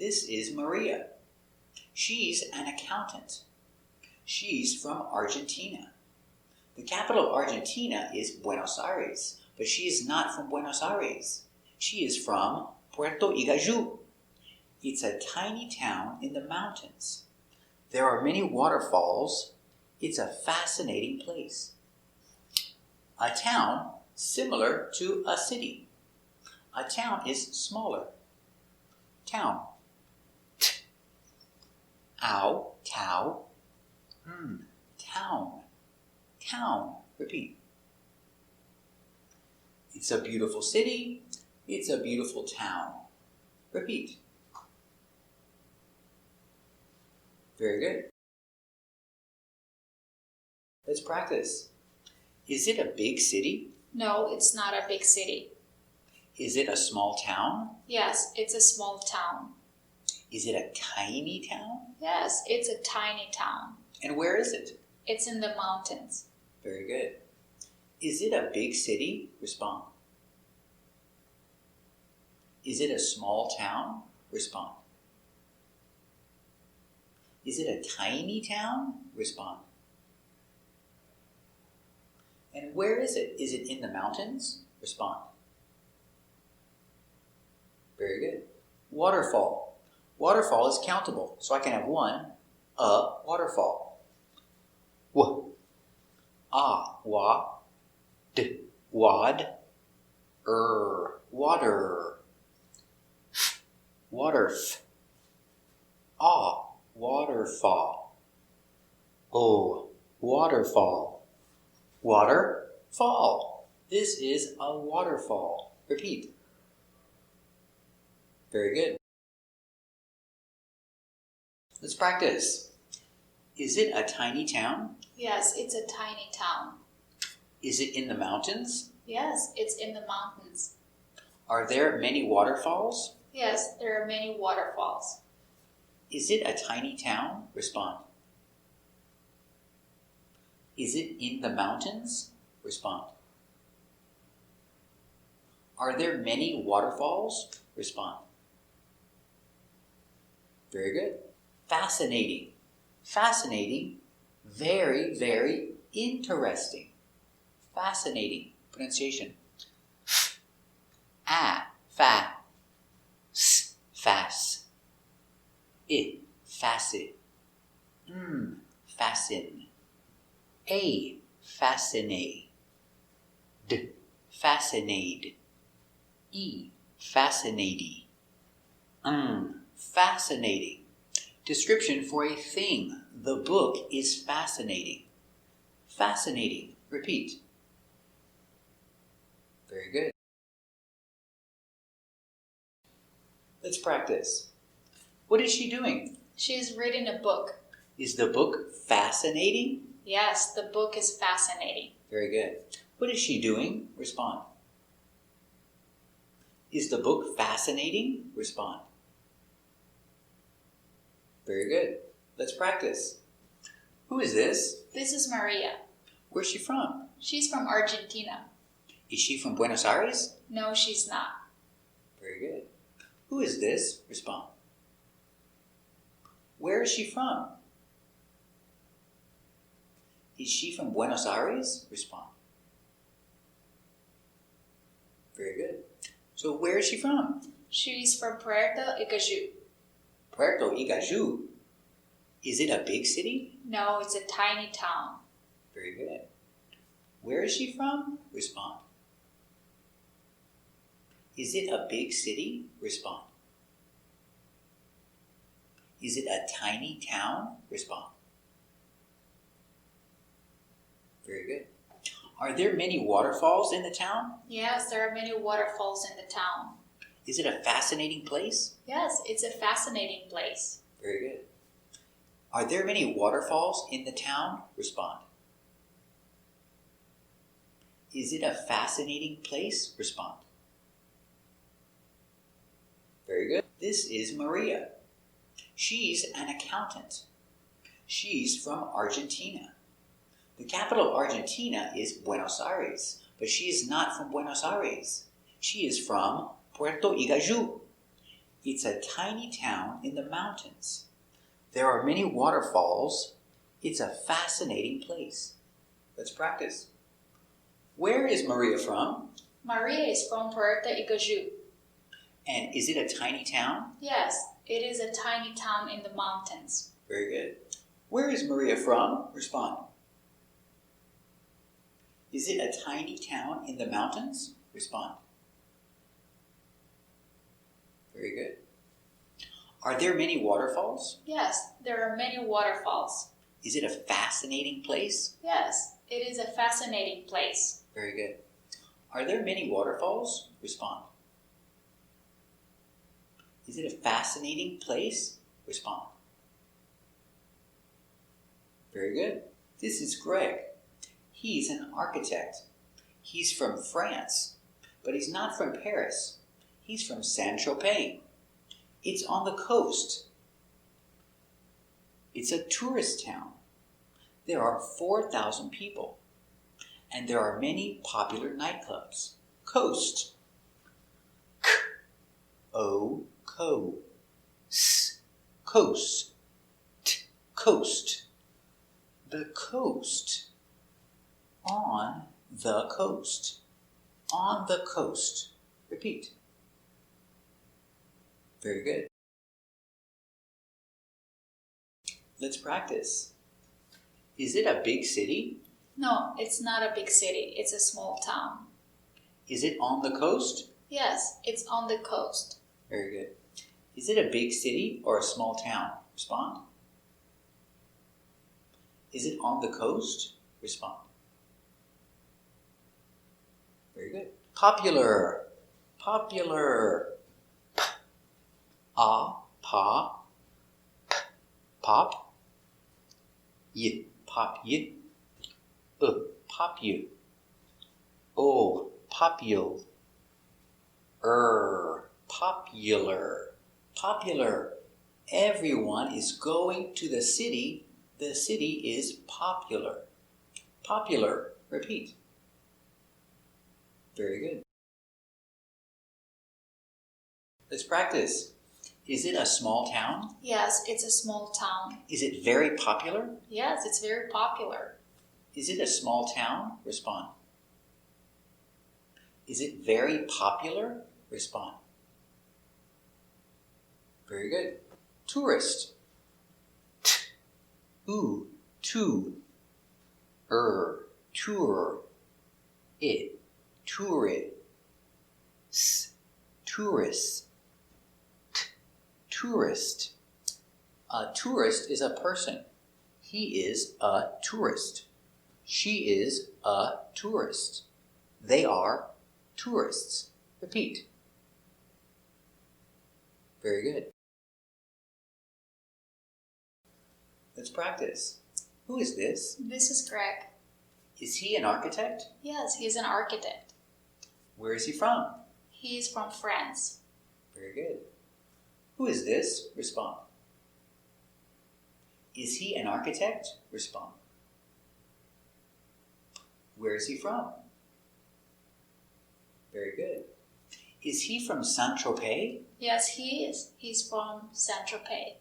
This is Maria. She's an accountant. She's from Argentina. The capital of Argentina is Buenos Aires, but she is not from Buenos Aires. She is from Puerto Iguazú. It's a tiny town in the mountains. There are many waterfalls. It's a fascinating place. A town similar to a city. A town is smaller. Town. Ow, tow. Town. Town. Repeat. It's a beautiful city. It's a beautiful town. Repeat. Very good. Let's practice. Is it a big city? No, it's not a big city. Is it a small town? Yes, it's a small town. Is it a tiny town? Yes, it's a tiny town. And where is it? It's in the mountains. Very good. Is it a big city? Respond. Is it a small town? Respond. Is it a tiny town? Respond. And where is it? Is it in the mountains? Respond. Very good. Waterfall. Waterfall is countable, so I can have one, a waterfall. W, a, wa, d, wad, water, water, a, waterfall, o, waterfall, waterfall. This is a waterfall. Repeat. Very good. Let's practice. Is it a tiny town? Yes, it's a tiny town. Is it in the mountains? Yes, it's in the mountains. Are there many waterfalls? Yes, there are many waterfalls. Is it a tiny town? Respond. Is it in the mountains? Respond. Are there many waterfalls? Respond. Very good. Fascinating. Fascinating. Very, very interesting. Fascinating. Pronunciation. A, fa, s, fas. I, facet. Fasten. A, fascinate. D, fascinate. E, fascinating. Fascinating. Description for a thing. The book is fascinating. Fascinating. Repeat. Very good. Let's practice. What is she doing? She is reading a book. Is the book fascinating? Yes, the book is fascinating. Very good. What is she doing? Respond. Is the book fascinating? Respond. Very good. Let's practice. Who is this? This is Maria. Where's she from? She's from Argentina. Is she from Buenos Aires? No, she's not. Very good. Who is this? Respond. Where is she from? Is she from Buenos Aires? Respond. Very good. So where is she from? She's from Puerto Iguazú. Puerto Iguazú. Is it a big city? No, it's a tiny town. Very good. Where is she from? Respond. Is it a big city? Respond. Is it a tiny town? Respond. Very good. Are there many waterfalls in the town? Yes, there are many waterfalls in the town. Is it a fascinating place? Yes, it's a fascinating place. Very good. Are there many waterfalls in the town? Respond. Is it a fascinating place? Respond. Very good. This is Maria. She's an accountant. She's from Argentina. The capital of Argentina is Buenos Aires, but she is not from Buenos Aires. She is from Puerto Iguazú. It's a tiny town in the mountains. There are many waterfalls. It's a fascinating place. Let's practice. Where is Maria from? Maria is from Puerto Iguaçu. And is it a tiny town? Yes, it is a tiny town in the mountains. Very good. Where is Maria from? Respond. Is it a tiny town in the mountains? Respond. Very good. Are there many waterfalls? Yes, there are many waterfalls. Is it a fascinating place? Yes, it is a fascinating place. Very good. Are there many waterfalls? Respond. Is it a fascinating place? Respond. Very good. This is Greg. He's an architect. He's from France, but he's not from Paris. He's from Saint-Tropez. It's on the coast. It's a tourist town. There are 4,000 people, and there are many popular nightclubs. Coast. K-O, co. S, coast. T, coast. The coast. On the coast. On the coast. Repeat. Very good. Let's practice. Is it a big city? No, it's not a big city. It's a small town. Is it on the coast? Yes, it's on the coast. Very good. Is it a big city or a small town? Respond. Is it on the coast? Respond. Very good. Popular. Popular. P. A. Pa. P. Pop. Y. Pop y. Pop you. O. Popule. Popular. Popular. Everyone is going to the city. The city is popular. Popular. Repeat. Very good. Let's practice. Is it a small town? Yes, it's a small town. Is it very popular? Yes, it's very popular. Is it a small town? Respond. Is it very popular? Respond. Very good. Tourist. T. Oo. To. Tour. It. Tourid. S. Tourist. T. Tourist. A tourist is a person. He is a tourist. She is a tourist. They are tourists. Repeat. Very good. Let's practice. Who is this? This is Greg. Is he an architect? Yes, he's an architect. Where is he from? He is from France. Very good. Who is this? Respond. Is he an architect? Respond. Where is he from? Very good. Is he from Saint-Tropez? Yes, he is. He's from Saint-Tropez.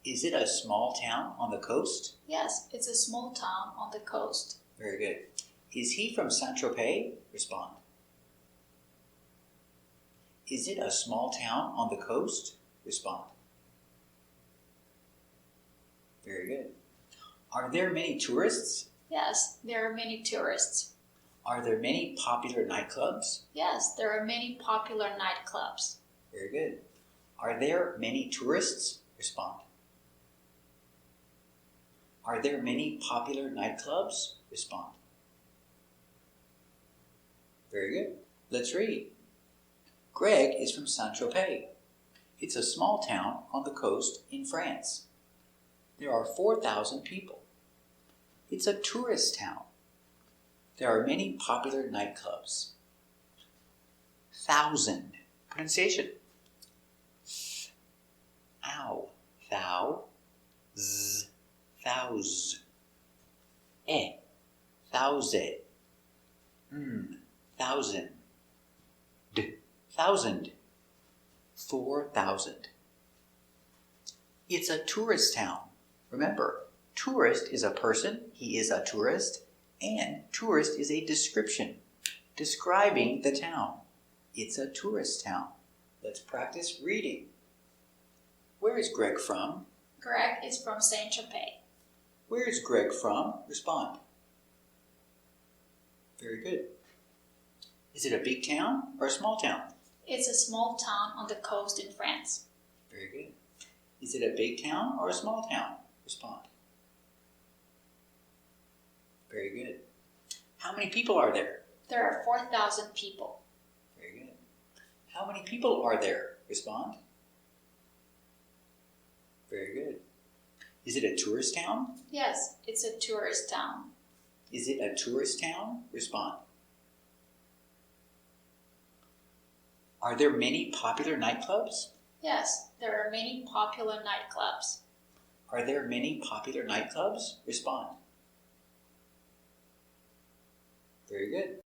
Is it a small town on the coast? Yes, it's a small town on the coast. Very good. Is he from Saint-Tropez? Respond. Is it a small town on the coast? Respond. Very good. Are there many tourists? Yes, there are many tourists. Are there many popular nightclubs? Yes, there are many popular nightclubs. Very good. Are there many tourists? Respond. Are there many popular nightclubs? Respond. Very good. Let's read. Greg is from Saint-Tropez. It's a small town on the coast in France. There are 4,000 people. It's a tourist town. There are many popular nightclubs. Thousand. Pronunciation. Ow. Thou. Z. Thouse. Thousand. Thousand. D. Thousand. 4,000. It's a tourist town. Remember, tourist is a person, he is a tourist, and tourist is a description, describing the town. It's a tourist town. Let's practice reading. Where is Greg from? Greg is from Saint-Tropez. Where is Greg from? Respond. Very good. Is it a big town or a small town? It's a small town on the coast in France. Very good. Is it a big town or a small town? Respond. Very good. How many people are there? There are 4,000 people. Very good. How many people are there? Respond. Very good. Is it a tourist town? Yes, it's a tourist town. Is it a tourist town? Respond. Are there many popular nightclubs? Yes, there are many popular nightclubs. Are there many popular nightclubs? Respond. Very good.